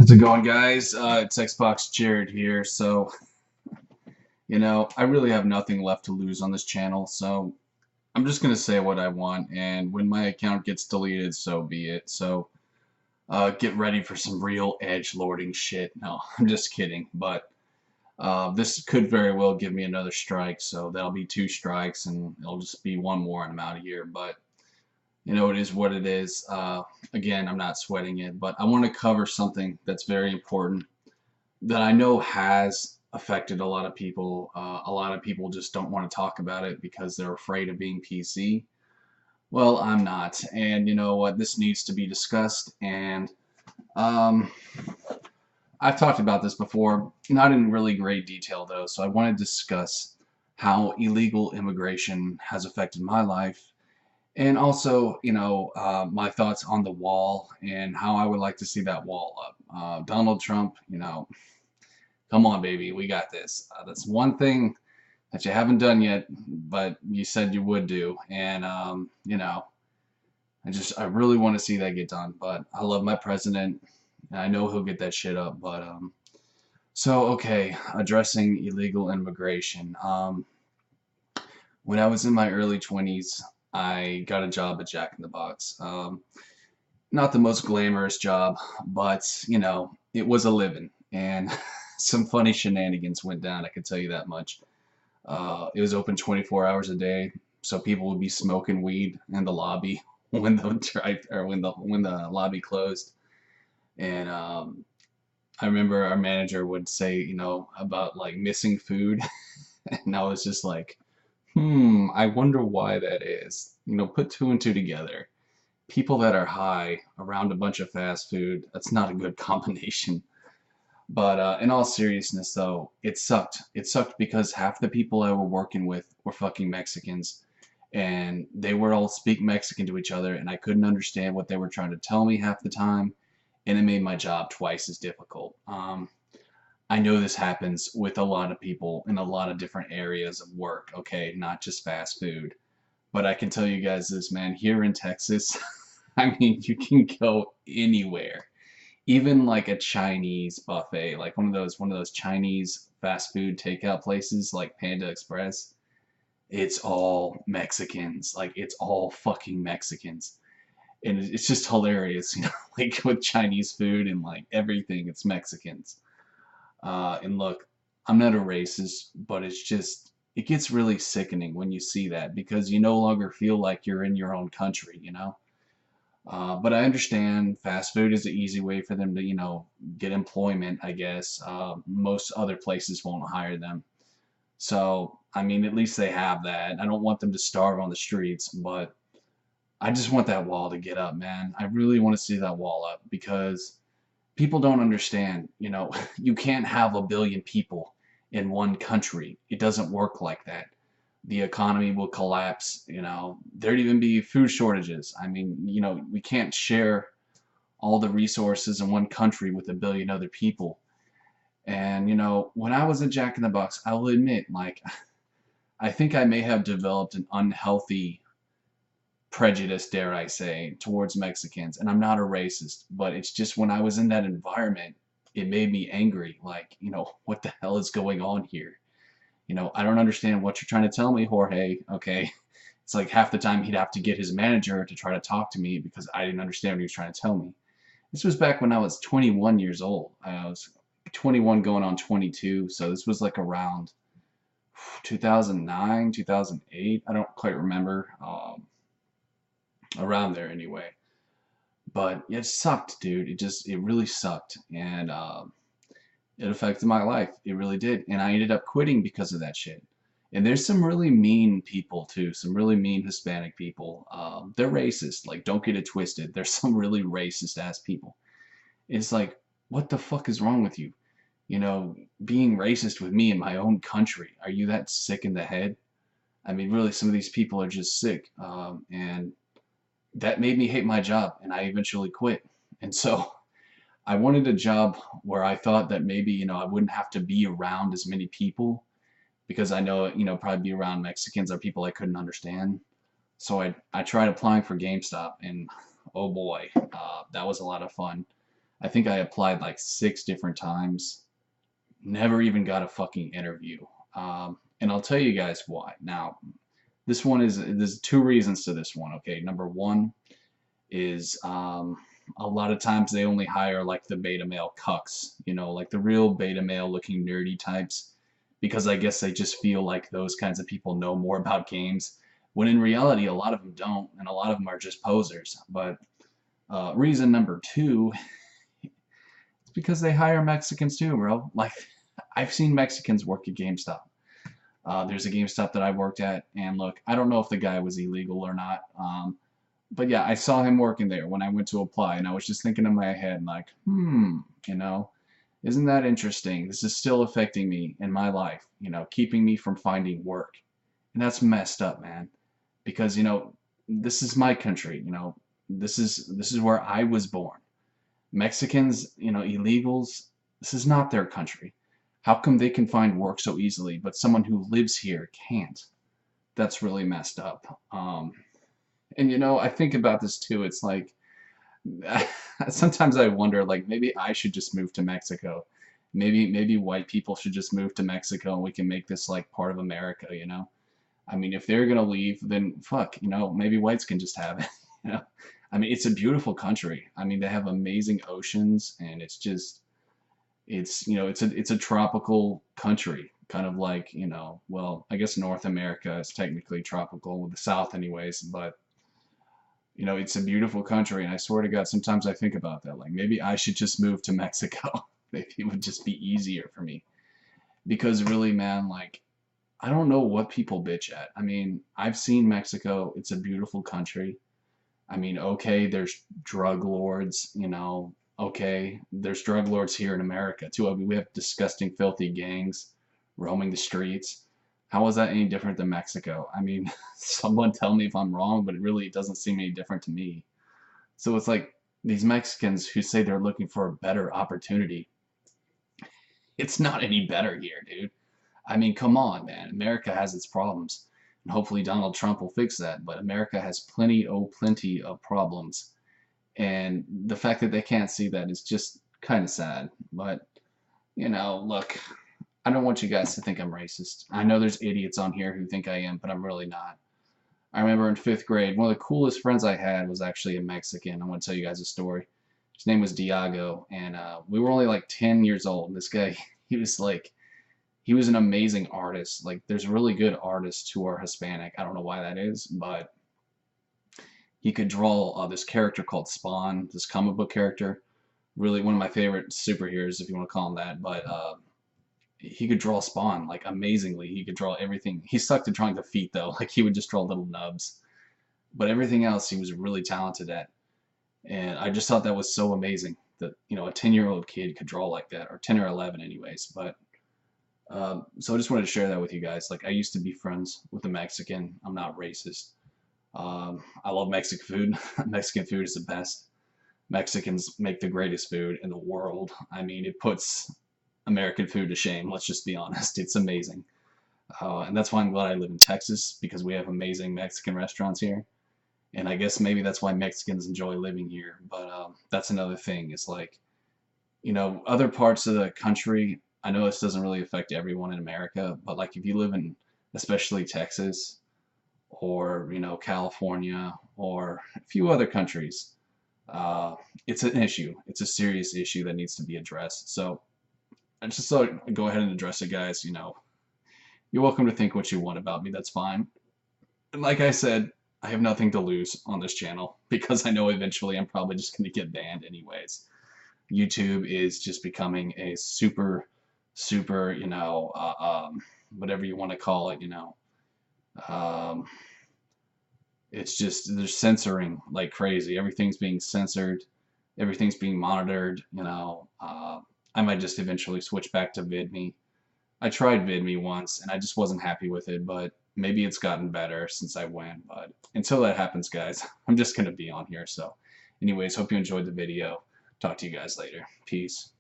How's it going, guys? It's Xbox Jared here. So, I really have nothing left to lose on this channel, so I'm just gonna say what I want, and when my account gets deleted, so be it. So, get ready for some real edge lording shit. No, I'm just kidding, but this could very well give me another strike, so that'll be 2 strikes, and it'll just be one more, and I'm out of here. But it is what it is. Again, I'm not sweating it, but I want to cover something that's very important that I know has affected a lot of people. A lot of people just don't want to talk about it because they're afraid of being PC. Well, I'm not. And you know what? This needs to be discussed. And um, I've talked about this before, not in really great detail though. So I want to discuss how illegal immigration has affected my life. And also, my thoughts on the wall and how I would like to see that wall up. Donald Trump, come on, baby, we got this. That's one thing that you haven't done yet, but you said you would do. And, I really want to see that get done. But I love my president, and I know he'll get that shit up. But, okay, addressing illegal immigration. When I was in my early 20s, I got a job at Jack in the Box. Not the most glamorous job, but, it was a living. And some funny shenanigans went down, I can tell you that much. It was open 24 hours a day, so people would be smoking weed in the lobby when the lobby closed. And I remember our manager would say, about like missing food, and I was just like, I wonder why that is. Put two and two together. People that are high around a bunch of fast food, that's not a good combination. But in all seriousness, though, it sucked. It sucked because half the people I were working with were fucking Mexicans, and they would all speak Mexican to each other, and I couldn't understand what they were trying to tell me half the time, and it made my job twice as difficult. I know this happens with a lot of people in a lot of different areas of work, okay, not just fast food. But I can tell you guys this, man, here in Texas, I mean, you can go anywhere, even like a Chinese buffet, like one of those Chinese fast food takeout places like Panda Express. It's all Mexicans, like it's all fucking Mexicans, and it's just hilarious, like with Chinese food and like everything, it's Mexicans. And look, I'm not a racist, but it gets really sickening when you see that because you no longer feel like you're in your own country. But I understand fast food is an easy way for them to, get employment, I guess. Most other places won't hire them. So, I mean, at least they have that. I don't want them to starve on the streets, but I just want that wall to get up, man. I really want to see that wall up because people don't understand, you can't have a billion people in one country. It doesn't work like that. The economy will collapse, there'd even be food shortages. I mean, we can't share all the resources in one country with a billion other people. And, when I was a Jack in the Box, I will admit, like, I think I may have developed an unhealthy prejudice, dare I say, towards Mexicans. And I'm not a racist, but it's just when I was in that environment, it made me angry. Like, what the hell is going on here? I don't understand what you're trying to tell me, Jorge. Okay. It's like half the time he'd have to get his manager to try to talk to me because I didn't understand what he was trying to tell me. This was back when I was 21 years old. I was 21 going on 22, so this was like around 2009, 2008. I don't quite remember. Around there anyway. But it sucked, dude. It really sucked. And it affected my life. It really did. And I ended up quitting because of that shit. And there's some really mean people too, some really mean Hispanic people. They're racist. Like, don't get it twisted. There's some really racist ass people. It's like, what the fuck is wrong with you? Being racist with me in my own country. Are you that sick in the head? I mean, really, some of these people are just sick. And that made me hate my job, and I eventually quit. And so I wanted a job where I thought that maybe, I wouldn't have to be around as many people because I know, probably be around Mexicans or people I couldn't understand. So I tried applying for GameStop, and oh boy, that was a lot of fun. I think I applied like 6 different times. Never even got a fucking interview. And I'll tell you guys why. Now, there's 2 reasons to this one, okay? Number one is a lot of times they only hire like the beta male cucks, like the real beta male looking nerdy types, because I guess they just feel like those kinds of people know more about games, when in reality, a lot of them don't, and a lot of them are just posers. But reason number two is because they hire Mexicans too, bro. Like, I've seen Mexicans work at GameStop. There's a GameStop that I worked at, and look, I don't know if the guy was illegal or not. But yeah, I saw him working there when I went to apply, and I was just thinking in my head, like, you know, isn't that interesting? This is still affecting me in my life, keeping me from finding work. And that's messed up, man. Because, this is my country, this is where I was born. Mexicans, illegals, this is not their country. How come they can find work so easily, but someone who lives here can't? That's really messed up. And I think about this too. It's like sometimes I wonder, like maybe I should just move to Mexico. Maybe white people should just move to Mexico and we can make this like part of America. I mean, if they're gonna leave, then fuck, maybe whites can just have it. you know. I mean, it's a beautiful country. I mean, they have amazing oceans, and it's a tropical country, kind of like, well, I guess North America is technically tropical, the South anyways, but it's a beautiful country, and I swear to God, sometimes I think about that. Like, maybe I should just move to Mexico. Maybe it would just be easier for me. Because really, man, like, I don't know what people bitch at. I mean, I've seen Mexico. It's a beautiful country. I mean, okay, there's drug lords, okay, there's drug lords here in America too. I mean, we have disgusting, filthy gangs roaming the streets. How is that any different than Mexico? I mean, someone tell me if I'm wrong, but it really doesn't seem any different to me. So it's like these Mexicans who say they're looking for a better opportunity. It's not any better here, dude. I mean, come on, man. America has its problems, and hopefully Donald Trump will fix that. But America has plenty, oh, plenty of problems. And the fact that they can't see that is just kind of sad. But, look, I don't want you guys to think I'm racist. I know there's idiots on here who think I am, but I'm really not. I remember in 5th grade, one of the coolest friends I had was actually a Mexican. I want to tell you guys a story. His name was Diago, and we were only like 10 years old. And this guy, he was an amazing artist. Like, there's really good artists who are Hispanic. I don't know why that is, but he could draw this character called Spawn, this comic book character. Really one of my favorite superheroes, if you want to call him that. But he could draw Spawn like amazingly. He could draw everything. He sucked at drawing the feet though. Like, he would just draw little nubs. But everything else he was really talented at. And I just thought that was so amazing that, a 10-year-old kid could draw like that, or 10 or 11 anyways. But so I just wanted to share that with you guys. Like, I used to be friends with a Mexican. I'm not racist. I love Mexican food. Mexican food is the best. Mexicans make the greatest food in the world. I mean, it puts American food to shame. Let's just be honest. It's amazing. And that's why I'm glad I live in Texas, because we have amazing Mexican restaurants here. And I guess maybe that's why Mexicans enjoy living here. But that's another thing. It's like, other parts of the country, I know this doesn't really affect everyone in America, but like if you live in especially Texas or, California or a few other countries, it's an issue. It's a serious issue that needs to be addressed. So I just thought I'd go ahead and address it, guys. You're welcome to think what you want about me. That's fine. And like I said, I have nothing to lose on this channel, because I know eventually I'm probably just going to get banned anyways. YouTube is just becoming a super, whatever you want to call it, it's just, they're censoring like crazy. Everything's being censored. Everything's being monitored, I might just eventually switch back to VidMe. I tried VidMe once, and I just wasn't happy with it, but maybe it's gotten better since I went. But until that happens, guys, I'm just going to be on here. So anyways, hope you enjoyed the video. Talk to you guys later. Peace.